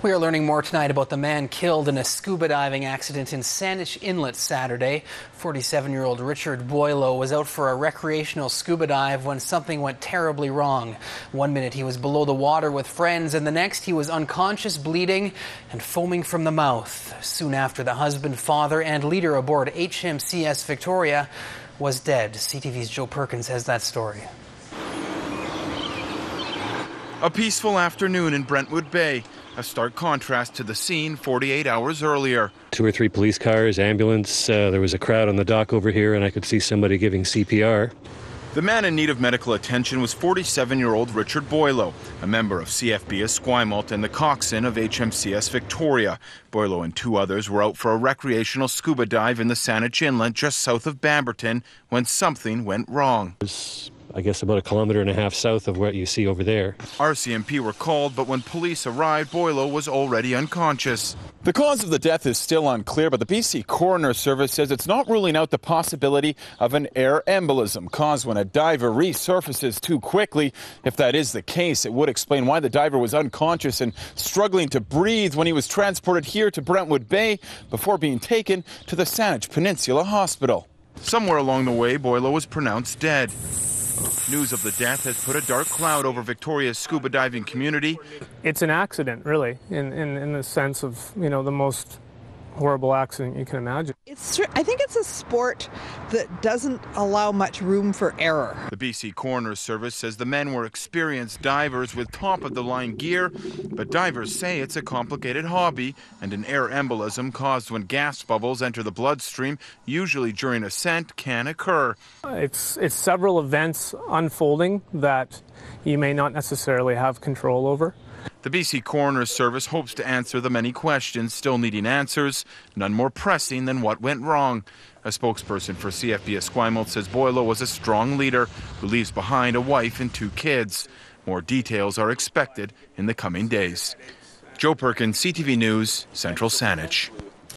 We are learning more tonight about the man killed in a scuba diving accident in Saanich Inlet Saturday. 47-year-old Richard Boileau was out for a recreational scuba dive when something went terribly wrong. One minute he was below the water with friends, and the next he was unconscious, bleeding and foaming from the mouth. Soon after, the husband, father and leader aboard HMCS Victoria was dead. CTV's Joe Perkins has that story. A peaceful afternoon in Brentwood Bay, a stark contrast to the scene 48 hours earlier. 2 or 3 police cars, ambulance, there was a crowd on the dock over here, and I could see somebody giving CPR. The man in need of medical attention was 47-year-old Richard Boileau, a member of CFB Esquimalt and the coxswain of HMCS Victoria. Boileau and 2 others were out for a recreational scuba dive in the Saanich Inlet just south of Bamberton when something went wrong. I guess about 1.5 kilometers south of what you see over there. RCMP were called, but when police arrived, Boileau was already unconscious. The cause of the death is still unclear, but the BC Coroners Service says it's not ruling out the possibility of an air embolism caused when a diver resurfaces too quickly. If that is the case, it would explain why the diver was unconscious and struggling to breathe when he was transported here to Brentwood Bay before being taken to the Saanich Peninsula Hospital. Somewhere along the way, Boileau was pronounced dead. News of the death has put a dark cloud over Victoria's scuba diving community. It's an accident, really, in the sense of, the most horrible accident you can imagine. I think it's a sport that doesn't allow much room for error. The BC Coroners Service says the men were experienced divers with top-of-the-line gear, but divers say it's a complicated hobby, and an air embolism caused when gas bubbles enter the bloodstream, usually during ascent, can occur. It's several events unfolding that you may not necessarily have control over. The BC Coroners Service hopes to answer the many questions still needing answers, none more pressing than what went wrong. A spokesperson for CFB Esquimalt says Boileau was a strong leader who leaves behind a wife and 2 kids. More details are expected in the coming days. Joe Perkins, CTV News, Central Saanich.